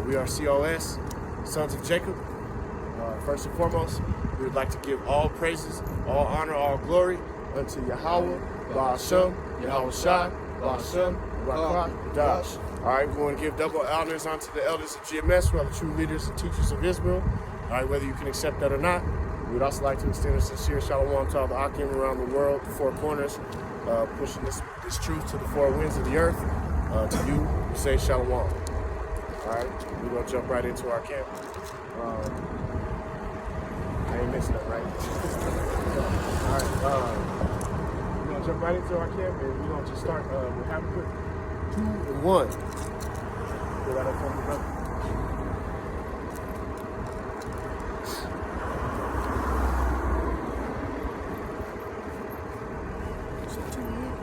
We are COS, Sons of Jacob. First and foremost, we would like to give all praises, all honor, all glory unto Yahweh, Ba'ashem, Yahweh Shai, Ba'ashem, Rakah, Dash. All right, we want to give double honors unto the elders of GMS, who are the true leaders and teachers of Israel. All right, whether you can accept that or not, we would also like to extend a sincere shalom to all the Akim around the world, the four corners, pushing this truth to the four winds of the earth. To you, we say shalom. All right, we're going to jump right into our camp. I ain't missing that, right? All right, we're going to jump right into our camp, and we're going to just start with Habakkuk 2 and 1. Go right up from the brother.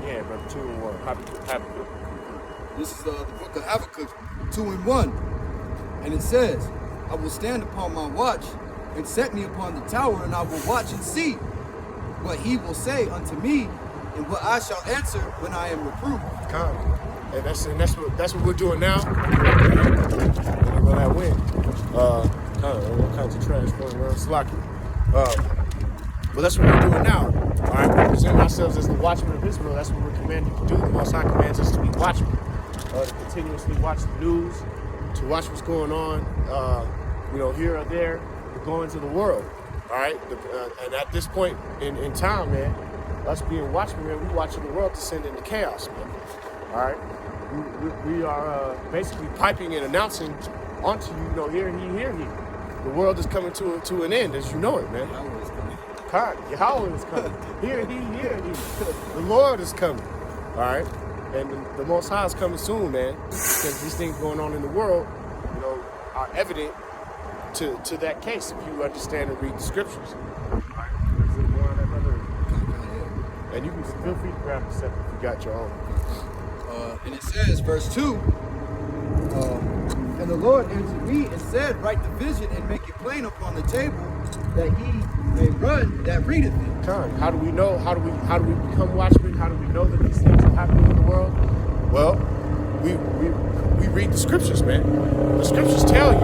Yeah, brother, 2 and 1. Habakkuk. This is the book of Habakkuk 2 and 1. And it says, I will stand upon my watch and set me upon the tower, and I will watch and see what he will say unto me, and what I shall answer when I am reproved. Come. And that's what we're doing now. We're gonna have wind. All kinds of trash going around Slocky. But that's what we're doing now. All right, we're presenting ourselves as the watchmen of Israel. That's what we're commanded to do. The Most High commands us to be watchmen, to continuously watch the news, to watch what's going on, here or there, going to the world. All right, and at this point in time, man, us being watchmen, man, we watching the world descend into chaos, man. All right, we are basically piping and announcing onto you, hear ye. The world is coming to an end, as you know it, man. Yahweh is coming. God, Yahweh is coming. Hear ye. The Lord is coming. All right, and the Most High is coming soon, man. Because these things going on in the world, are evident to that case if you understand and read the scriptures. All right, and you can feel free to grab the set if you got your own. And it says, verse 2, and the Lord answered me and said, write the vision and make it plain upon the table, that he may run that readeth it. How do we know? How do we become watchmen? How do we know that these things are happening in the world? Well, we read the scriptures, man. The scriptures tell you.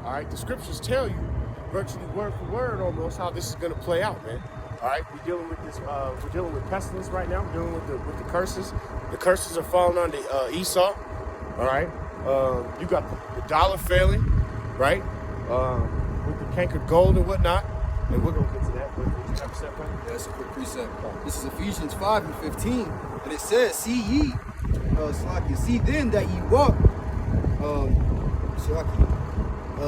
All right, the scriptures tell you, virtually word for word, almost how this is going to play out, man. All right, we're dealing with this. We're dealing with pestilence right now. We're dealing with the curses. The curses are falling on the Esau. All right, you got the dollar failing, right? With the cankered gold and whatnot. And we're gonna get to that. But you have a set, right? Yeah, that's a quick precept. This is Ephesians 5 and 15, and it says, "See ye, see then that ye walk,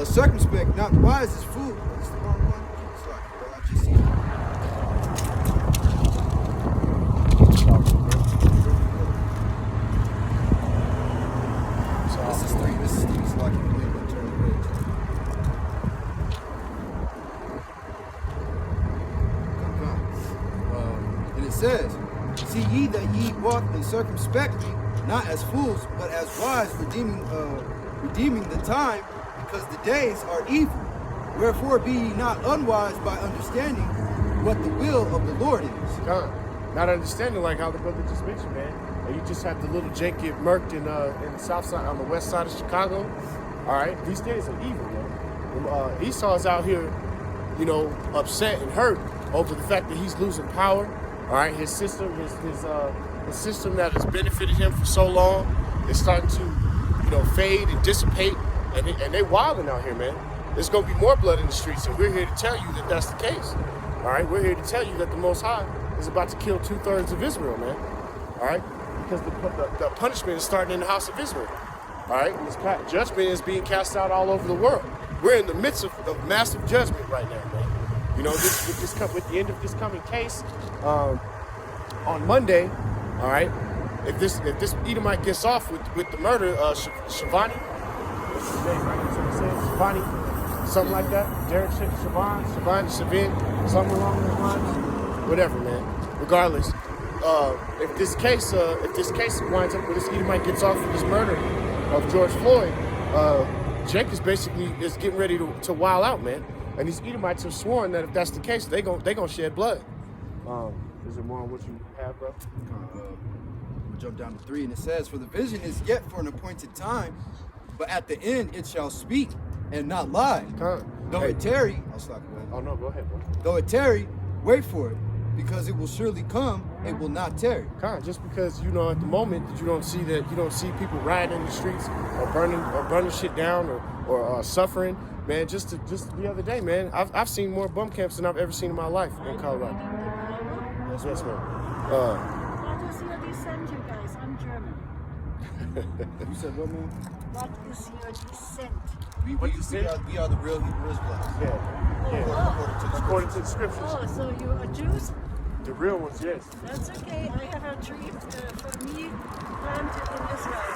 circumspect, not wise as fools." That's the wrong one. I just see it. This is 3. So I can believe I turn the page. And it says, "See ye that ye walk in circumspectly, not as fools, but as wise, redeeming the time, because the days are evil. Wherefore be ye not unwise by understanding what the will of the Lord is." Not understanding, like how the brother just mentioned, man. You just had the little Jake get murked in the south side, on the west side of Chicago. All right, these days are evil, man. Esau's out here, upset and hurt over the fact that he's losing power. All right, his system, his system that has benefited him for so long is starting to, fade and dissipate, and they wilding out here, man. There's gonna be more blood in the streets, and we're here to tell you that that's the case. All right, we're here to tell you that the Most High is about to kill 2/3 of Israel, man. All right, because the punishment is starting in the house of Israel. All right, and this judgment is being cast out all over the world. We're in the midst of massive judgment right now, man. With the end of this coming case on Monday, all right. If this Edomite gets off with the murder, Shavani, what's his name, right? That's what he said, Shavani, something like that. Derek Shavin, something along those lines. Whatever, man. Regardless, if this case winds up where this Edomite gets off with this murder of George Floyd, Jake is getting ready to wild out, man. And these Edomites have sworn that if that's the case, they gonna shed blood. Is there more on what you have, bro? we'll jump down to 3, and it says, "For the vision is yet for an appointed time, but at the end it shall speak and not lie. Though it tarry, I'll stop away. Oh no, go ahead, bro. Though it tarry, wait for it, because it will surely come. It will not tarry." Just because at the moment that you don't see people rioting in the streets or burning shit down or suffering, man. Just the other day, man, I've seen more bum camps than I've ever seen in my life in Colorado. Yes, ma'am. What is your descent, you guys? I'm German. You said what, man? What is your descent? We are the real Hebrew Israelites. Yeah. According to the scriptures. Oh, so you are Jews? The real ones, yes. That's okay. I have a tree for me planted in Israel.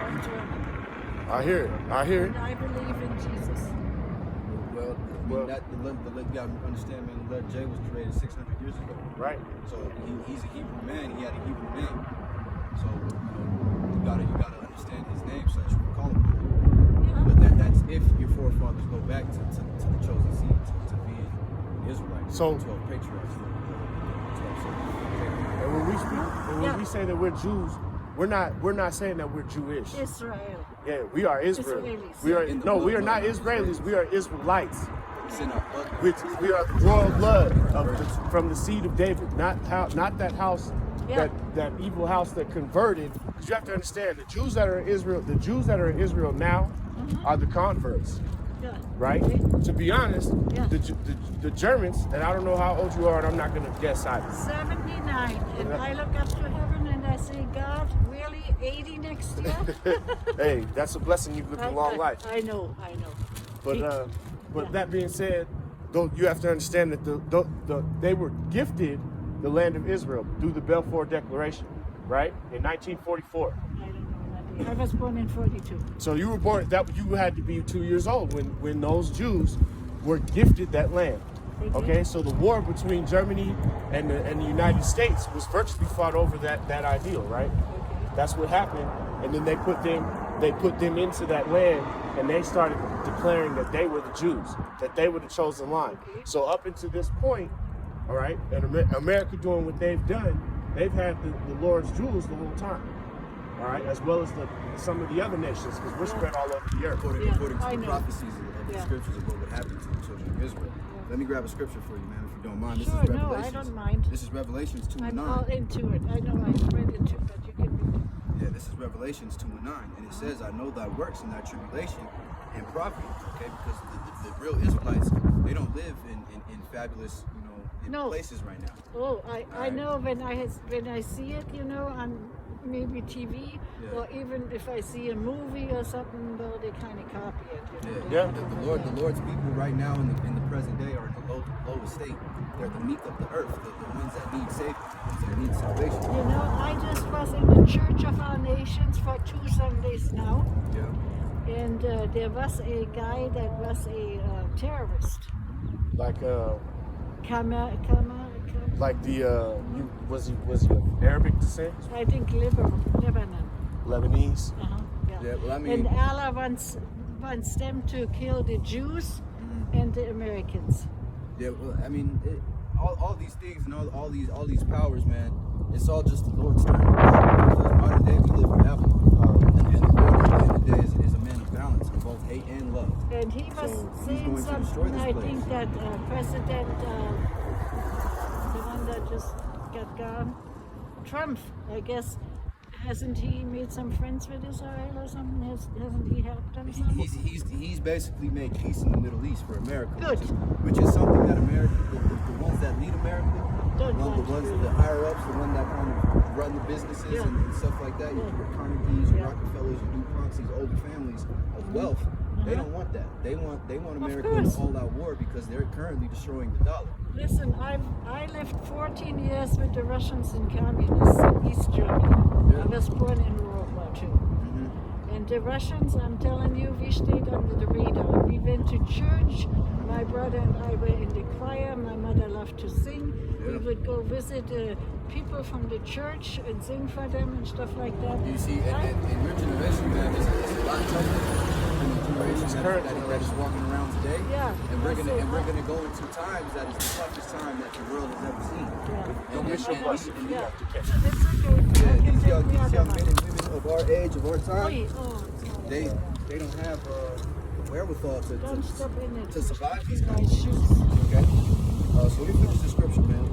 I'm German. I hear it. And I believe in Jesus. Well, you gotta understand, man, the letter J was created 600 years ago. Right. So he's a Hebrew man. He had a Hebrew name. So you gotta understand his name so that you can call him. Yeah. But that's if your forefathers go back to the chosen seed to be an Israelite. So- 12 patriarchs. And when we say that we're Jews, we're not saying that we're Jewish. Israel. Yeah, we are Israel. Israelis. We are In the no, we are bloodline. not Israelis. We are Israelites. It's in our blood. We are royal blood from the seed of David, not that house, Yeah. that evil house that converted. Because you have to understand, the Jews that are in Israel now are the converts, Yeah. right? Okay. To be honest, Yeah. the Germans, and I don't know how old you are, and I'm not gonna guess either. 79. And I look up to heaven and I say, God, really 80 next year? Hey, that's a blessing. You've lived a long life. I know. But that being said, though, you have to understand that they were gifted the land of Israel through the Balfour Declaration, right? In 1944. I don't know that. I was born in 42. So you were born you had to be 2 years old when those Jews were gifted that land. Okay, so the war between Germany and the United States was virtually fought over that ideal, right? That's what happened, and then they put them into that land, and they started declaring that they were the Jews, that they were the chosen line. So up until this point, all right, and America doing what they've done, they've had the Lord's jewels the whole time, all right, as well as some of the other nations, because we're spread all over the earth. According I to the know. prophecies of the scriptures of what would happen to the children of Israel. Let me grab a scripture for you, man, if you don't mind. Sure, This is no, I Revelations. don't mind. This is Revelations 2 and I'm 9. all into it. I know I've read it too, but you can read it. Yeah, this is Revelations 2 and 9. And it says, "I know thy works and thy tribulation and poverty." Okay, because the real Israelites, they don't live in fabulous, No. places right now. Oh, I Right. know when I see it, on maybe TV, Yeah. or even if I see a movie or something, well, they kind of copy it. Yeah. The Lord's people right now in the present day are in the lowest state. They're the meek of the earth, the ones that need safety, the ones that need salvation. I just was in the Church of Our Nations for 2 Sundays now, Yeah. and there was a guy that was a terrorist. Like Kama, was he of Arabic descent, I think Lebanon. Lebanese? Yeah, well, I mean, And Allah wants them to kill the Jews and the Americans. yeah, well, I mean, all these things and all these powers, man, it's all just the Lord's turn. Because modern day we live in Babylon, and the Lord at the end of the day is a man of balance in both hate and love. And he was So he's saying going to destroy something, this I place. think that President, the one that just got gone, Trump, I guess, hasn't he made some friends with Israel or something? Hasn't he helped them some? He's basically made peace in the Middle East for America. Good. Which is something that America, the ones that lead America, Don't the want ones, to. the higher ups, the one that kind of run the businesses Yeah. and stuff like that, your Carnegies, your Yeah. Rockefellers, your DuPonts, these older families of wealth, they don't want that. They want America in course. an all-out war because they're currently destroying the dollar. Listen, I lived 14 years with the Russians and communists in East Germany. Yeah. I was born in World War II. And the Russians, I'm telling you, we stayed under the radar. We went to church. My brother and I were in the choir. My mother loved to sing. We Yeah. would go visit people from the church and sing for them and stuff like that. You see, in your generation, man, it's a lot tougher than the generation that is walking around today. Yeah, And we're that's gonna it. go into times that is the toughest time that the world has ever seen. Yeah. Don't miss your And- bus. and- You yeah. have to catch It's okay. Yeah, I can these take young the other men one. and women of our age, of our time, Oi, oh, it's all they right. don't have wherewithal Don't step in it. to survive these My kinds of shoes. Okay? So let me finish the scripture, man.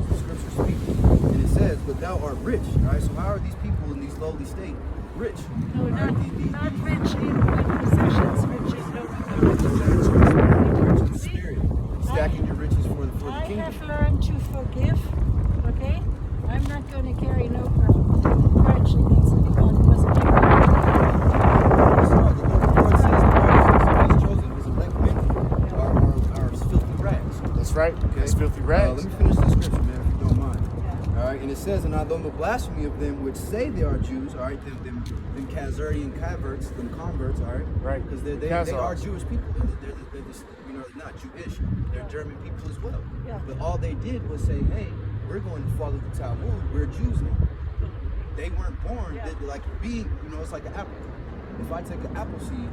The scripture speaks. And it says, but thou art rich. All right, so how are these people in these lowly state rich? No, All right, not rich in possessions, rich in rich in no. spirit. Stacking your riches for the I kingdom. have learned to forgive, okay? I'm not going to carry no grudge against anyone because The Lord says the righteousness of his chosen, his elect men, are filthy rags. That's right. Okay? It's filthy rags. Let me finish the scripture, man, if you don't mind. Yeah. All right, and it says, and although no blasphemy of them which say they are Jews, all right, them Khazarian converts, them converts, all right, Right. because they Khazars. are Jewish people. They're just, you know, not Jewish. They're German people as well. Yeah. But all they did was say, hey, we're going to follow the Talmud. We're Jews now. They weren't born Yeah. like being, you know, it's like an apple. If I take an apple seed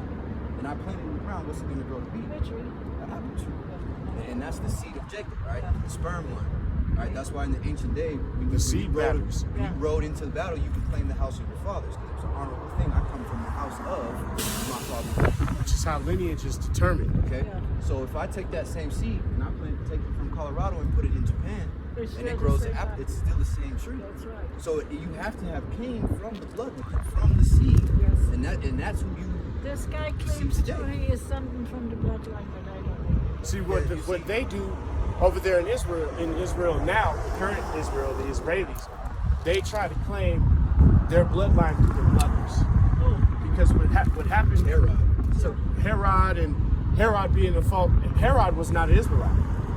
and I plant it in the ground, what's it going to grow to be? Victory. An apple tree. And that's the seed of Jacob, right? Yeah. The sperm one. Right? That's why in the ancient day, when The seed matters. when Yeah. you rode into the battle, you could claim the house of your fathers because it was an honorable thing. I come from the house of my father. Which is how lineage is determined. Okay? Yeah. So if I take that same seed and I take it from Colorado and put it in Japan, It's and still it the grows same an apple, apple. it's still the same tree. That's right. So you have to have came from the bloodline, from the seed. Yes. And that's who you This guy See claims today. too he is something from the bloodline, but I don't know. See Yeah, what they do over there in Israel now, the current Israel, the Israelis, they try to claim their bloodline through their mothers. Oh, Because what happened, Herod. so Herod being the fault, Herod was not an Israelite,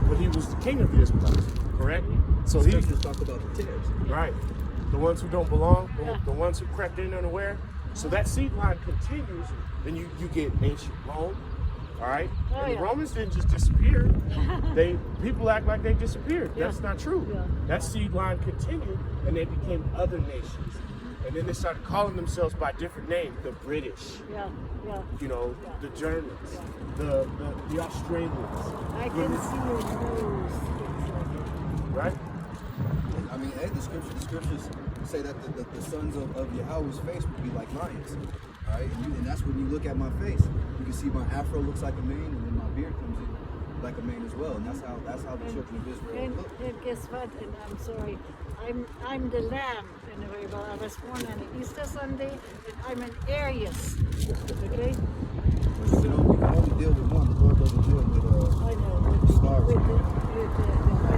but he was the king of the Israelites, correct? So he, Scriptures talk about the tares. right, the ones who don't belong, Yeah. the ones who crept in unaware. So that seed line continues, then you get ancient Rome, all right? Oh, And yeah. the Romans didn't just disappear. People act like they disappeared. Yeah. That's not true. Yeah. That seed line continued, and they became other nations. And then they started calling themselves by different names, the British, yeah, yeah. you know, Yeah. the Germans, the Australians, I can see your nose. Things like it. right? I mean, hey, the scriptures say that the sons of Yahweh's face would be like lions. All right, and that's when you look at my face. You can see my afro looks like a mane, and then my beard comes in like a mane as well. And that's how the children of Israel And, look. and guess what? And I'm sorry, I'm the lamb in a way. Well, I was born on an Easter Sunday, and I'm an Aries. Okay, But you know, we can only deal with one. The Lord doesn't deal with I know. With the, Stars. with the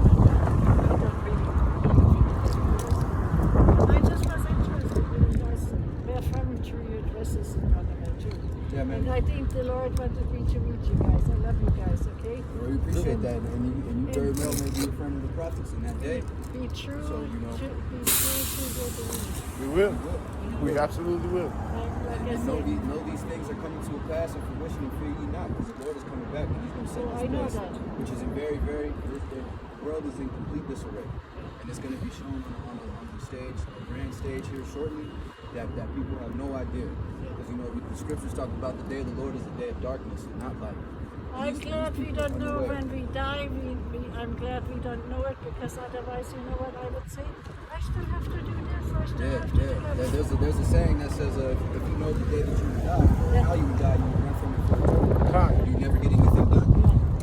I just was interested when you guys wear furniture dresses in front of me too. Yeah, man. And I think the Lord wanted me to meet you guys. I love you guys. Okay. Well, we appreciate that, and you very well may be a friend of the prophets in that day. Be true. So, you know. Be true to your belief. We will. We absolutely will. Like I And know said. these things are coming to a pass and fruition and fear ye not, because the Lord is coming back and he's going to set Oh, I this know place, that. which is in the world is in complete disarray. And it's going to be shown on the stage, a grand stage here shortly, that people have no idea. Because, you know, the scriptures talk about the day of the Lord is a day of darkness and not light. I'm These glad we people don't are know unaware. when we die. I'm glad we don't know it because otherwise, you know what I would say? I still have to do this. I still have to do that. There's a saying that says if you know the day that you will die, or Yeah. how you will die, you will run from it for eternity. Time. You never get anything done.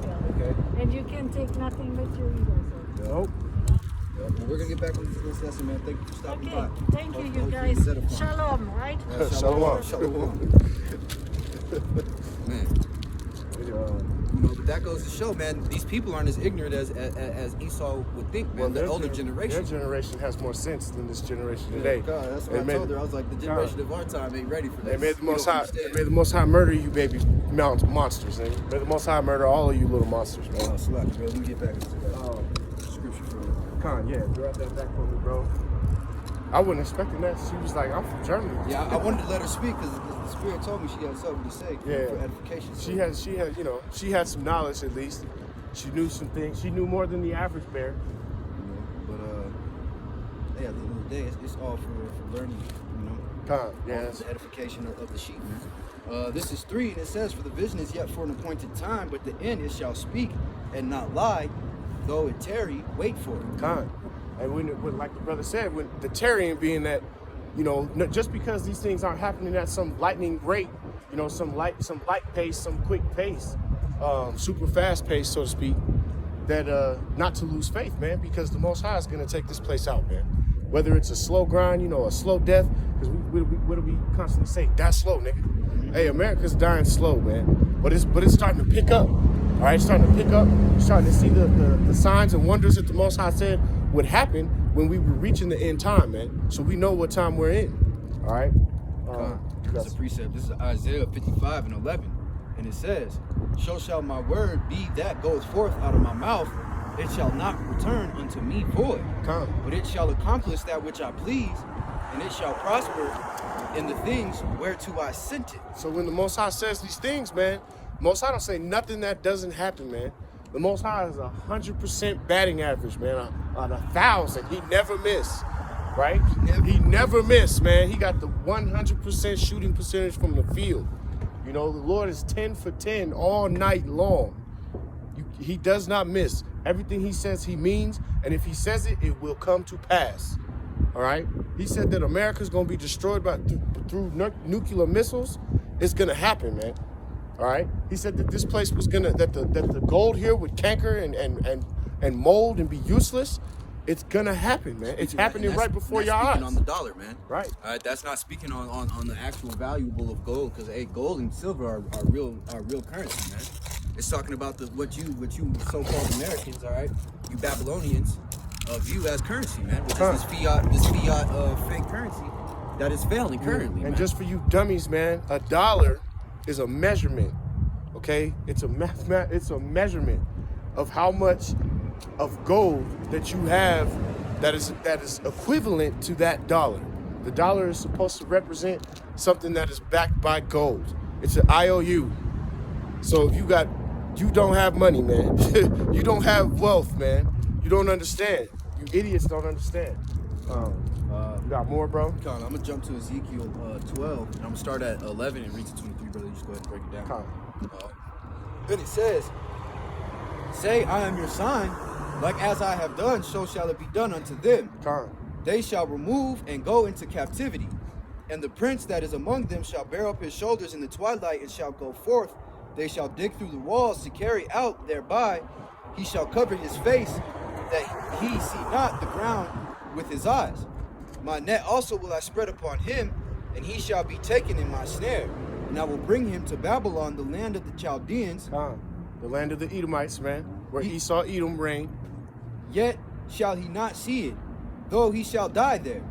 Yeah. Okay? And you can take nothing with you either. Nope. Yeah, well, we're gonna get back into this lesson, man. Thank you for So. stopping Okay. by. Thank you, you Hopefully guys. it's edifying. Shalom, right? Yeah, Shalom. Shalom. Man, you know, but that goes to show, man. These people aren't as ignorant as Esau would think, man. the older generation. Their generation has more sense than this generation today. God, that's what They I made- told her. I was like, the generation of our time ain't ready for this. They made the You most don't high. understand. They made the most high murder you, baby mountain monsters. Nigga. May the most high murder all of you little monsters, man. Oh, slack, bro. Let me get back into that scripture for you. Con, yeah, drop that back for me, bro. I wasn't expecting that. She was like, I'm from Germany. Yeah, I wanted to let her speak because the the Spirit told me she had something to say for edification. She had, you know, she had some knowledge at least. She knew some things. She knew more than the average bear. But yeah, at the end of the day, it's all for learning, you know. Yeah. The edification of the sheep, man. This is 3, and it says, "For the vision is yet for an appointed time, but the end it shall speak and not lie. Though it tarry, wait for it." And when, like the brother said, when the tarrying being that, you know, just because these things aren't happening at some lightning rate, you know, some light pace, some quick pace, super fast pace, so to speak, that not to lose faith, man, because the Most High is going to take this place out, man. Whether it's a slow grind, you know, a slow death, because what do we constantly say? Die slow, nigga. Hey, America's dying slow, man, but it's starting to pick up. All right, it's starting to pick up. You're starting to see the signs and wonders that the Most High said would happen when we were reaching the end time, man. So we know what time we're in. All right. This is a precept. This is Isaiah 55 and 11. And it says, "So shall my word be that goes forth out of my mouth. It shall not return unto me void, but it shall accomplish that which I please, and it shall prosper in the things whereto I sent it." So when the Most High says these things, man, Most High don't say nothing that doesn't happen, man. The Most High is 100% batting average, man, on 1,000. He never miss, right? He never miss, man. He got the 100% shooting percentage from the field. You know, the Lord is 10 for 10 all night long. He does not miss. Everything he says he means, and if he says it, it will come to pass. All right? He said that America's going to be destroyed through nuclear missiles. It's going to happen, man. All right? He said that this place was going to, that the gold here would canker and mold and be useless. It's going to happen, man. It's happening right before your eyes. On the dollar, man. Right. All right, that's not speaking on the actual valuable of gold, because gold and silver are real currency, man. It's talking about what you so-called Americans, all right, you Babylonians, view as currency, man, which is this fiat fake currency that is failing currently. And man. just for you dummies, man, a dollar is a measurement. Okay, it's a measurement of how much of gold that you have that is equivalent to that dollar. The dollar is supposed to represent something that is backed by gold. It's an IOU. So if you don't have money, man. You don't have wealth, man. You don't understand. You idiots don't understand. You got more, bro? I'm gonna jump to Ezekiel 12, and I'm gonna start at 11 and read to 23, brother. You just go ahead and break it down. Then it says, "Say, I am your sign, like as I have done, so shall it be done unto them. They shall remove and go into captivity, and the prince that is among them shall bear up his shoulders in the twilight and shall go forth. They shall dig through the walls to carry out thereby. He shall cover his face, that he see not the ground with his eyes. My net also will I spread upon him, and he shall be taken in my snare. And I will bring him to Babylon, the land of the Chaldeans, the land of the Edomites, man, where Esau, Edom reigned. Yet shall he not see it, though he shall die there.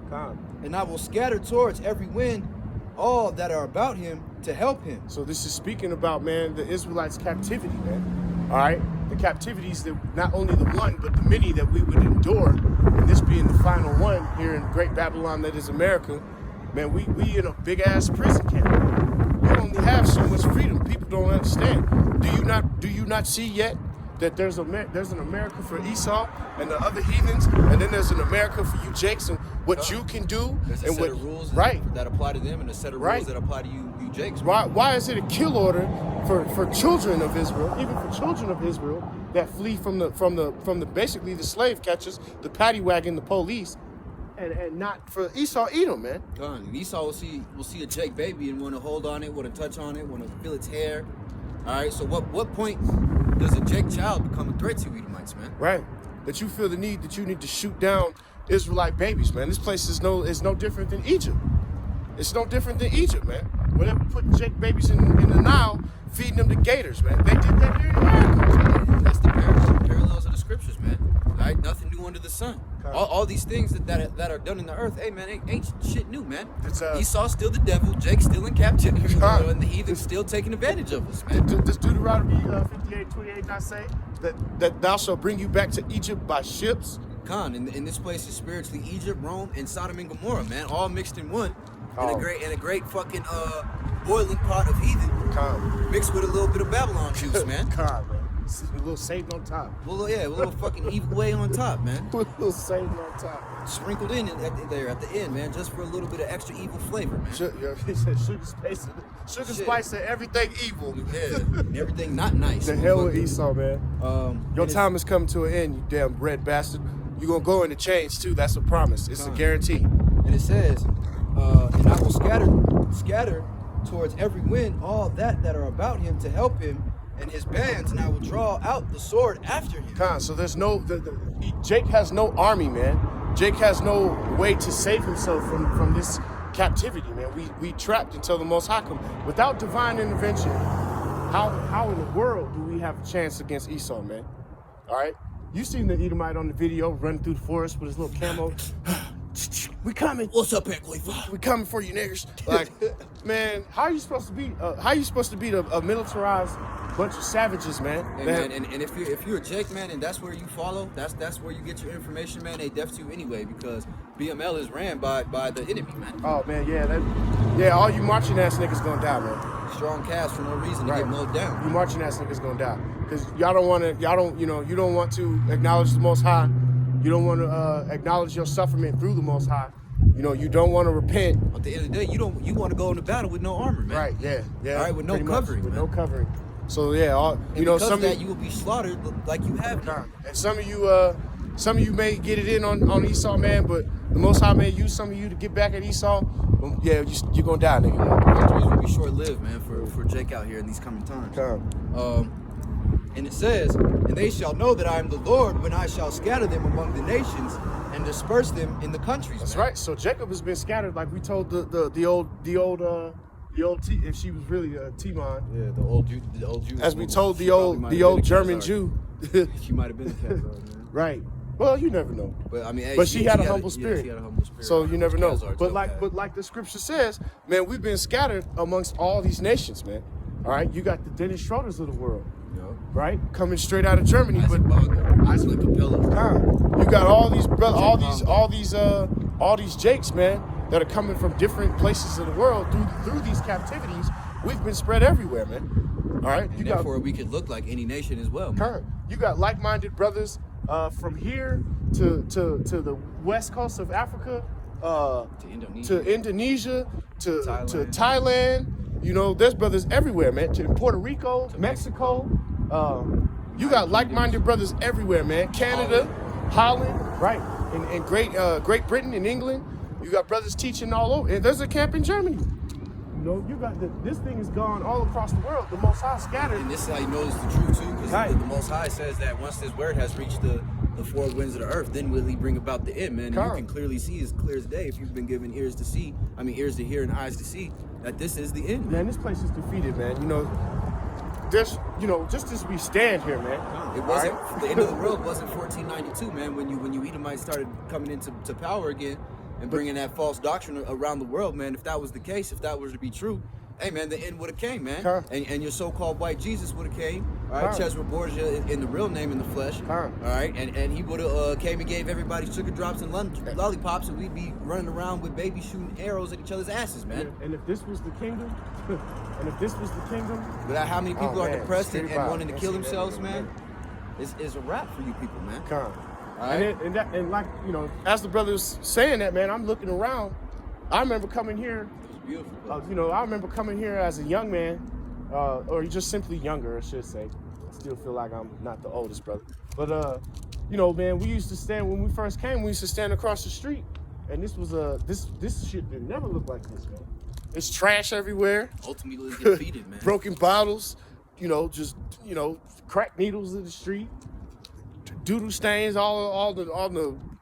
And I will scatter towards every wind all that are about him to help him." So this is speaking about, man, the Israelites' captivity, man. All right? The captivities that not only the one, but the many that we would endure, and this being the final one here in Great Babylon that is America. Man, we in a big-ass prison camp. We only have so much freedom. People don't understand. Do you not see yet that there's an America for Esau and the other heathens, and then there's an America for you Jakes and what you can do? There's a set of rules that apply to them, and a set of rules that apply to you Jakes. Why is it a kill order for children of Israel, even for children of Israel that flee from the basically the slave catchers, the paddy wagon, the police, and not for Esau Edom, man? Esau will see a Jake baby and want to hold on it, want to touch on it, want to feel its hair. All right, so what point does a Jake child become a threat to you Edomites, man? Right, that you feel the need that you need to shoot down Israelite babies, man. This place is no different than Egypt. It's no different than Egypt, man. When they were putting Jake babies in the Nile, feeding them to gators, man. They did that here in America. That's the parallels of the scriptures, man. All right, nothing new under the sun. All these things that are done in the earth, hey, man, ain't shit new, man. Esau's still the devil, Jake's still in captivity, and the heathen's still taking advantage of us, man. Does Deuteronomy 58:28 not say that thou shalt bring you back to Egypt by ships? And this place is spiritually Egypt, Rome, and Sodom and Gomorrah, man, all mixed in one. And a great fucking boiling pot of heathen Calm. mixed with a little bit of Babylon juice, man. Calm, man. A little Satan on top. Well, yeah, a little fucking evil way on top, man. A little Satan on top. Sprinkled in at the end, man, just for a little bit of extra evil flavor, man. He said sugar Shit. spice and everything evil. Yeah, and everything not nice. The hell with Esau, man. Your and time is coming to an end, you damn red bastard. You're gonna go into change too. That's a promise. It's a Con. guarantee. And it says, and I will scatter towards every wind all that are about him to help him and his bands, and I will draw out the sword after him. Con, so there's no, Jake has no army, man. Jake has no way to save himself from this captivity, man. We trapped until the Most High come. Without divine intervention, how in the world do we have a chance against Esau, man? All right? You seen the Edomite on the video running through the forest with his little camo. We coming. What's up, Equalifa? We coming for you, niggers. Like, man, how are you supposed to beat? How are you supposed to beat a militarized bunch of savages, man? Hey, man, and if you're a Jake, man, and that's where you follow, that's where you get your information, man. They def to you anyway because BML is ran by the enemy, man. Oh man, yeah, all you marching ass niggas gonna die, man. Strong cast for no reason to Right. get mowed down. You marching ass niggas gonna die because you don't want to acknowledge the Most High. You don't want to acknowledge your suffering through the Most High. You don't want to repent. At the end of the day, you want to go into battle with no armor, man. Right? Yeah. All right, with no pretty much, covering, with man. no covering. So yeah, And because some of that, of you will be slaughtered like you have been. and some of you may get it in on Esau, man, but the Most High may use some of you to get back at Esau. Yeah, you're gonna die, nigga. Victories will be short-lived, man, for Jake out here in these coming times. And it says, and they shall know that I am the Lord when I shall scatter them among the nations and disperse them in the countries. That's man. right. So Jacob has been scattered, like we told the old if she was really Timon, Yeah, the old Jew. as we told She the probably might have old been a German Khazar. Jew. She might have been a Khazar, man. Right. Well, you never know. But I mean, hey, But she had a humble yeah, spirit. she had a humble spirit. So you never know. Khazar But too, like the scripture says, man, we've been scattered amongst all these nations, man. All right. You got the Dennis Schroeders of the world, right? Coming straight out of Germany, but Isaac Capella. you got all these all these Jakes, man, that are coming from different places of the world through these captivities. We've been spread everywhere, man. All right. And therefore, we could look like any nation as well. Man. You got like-minded brothers from here to the west coast of Africa, to Indonesia, to Thailand. There's brothers everywhere, man. To Puerto Rico, Mexico. You got like-minded brothers everywhere, man. Canada, Holland, right? And Great Britain and England. You got brothers teaching all over. And there's a camp in Germany. You got this thing is gone all across the world. The Most High scattered. And this is how you know it's the truth too, because Right. the Most High says that once this word has reached the four winds of the earth, then will He bring about the end, man. And you can clearly see as clear as day if you've been given ears to hear and eyes to see that this is the end, Man, this place is defeated, man. Just as we stand here, man. It wasn't the end of the world wasn't 1492, man. When you Edomites started coming into power again and bringing that false doctrine around the world, man. If that was the case, if that was to be true, hey man, the end would have came, man. And your so-called white Jesus would have came, all right? Cesare Borgia in the real name in the flesh, all right? And he would have came and gave everybody sugar drops and lollipops, and we'd be running around with babies shooting arrows at each other's asses, man. And if this was the kingdom, But how many people are man, depressed and straight up. wanting to kill themselves, man? It's a wrap for you people, man. Right. And like as the brother was saying that, man, I'm looking around. I remember coming here. It was beautiful. I remember coming here as a young man, or just simply younger, I should say. I still feel like I'm not the oldest brother, but man, we used to stand when we first came. We used to stand across the street, and this was this shit did never look like this, man. It's trash everywhere. Ultimately defeated, man. Broken bottles, just crack needles in the street, doodle stains all the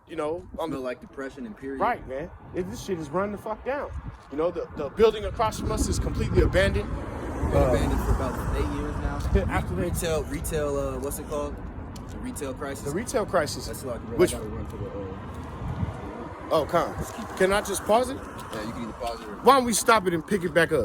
Smell like depression and period. Right, man. This shit is run the fuck down. The building across from us is completely abandoned. Been abandoned for about 8 years now. After they- retail, what's it called? The retail crisis. The retail crisis. That's like Which? I gotta run to the. Can I just pause it? Yeah, you can either pause it or. Why don't we stop it and pick it back up?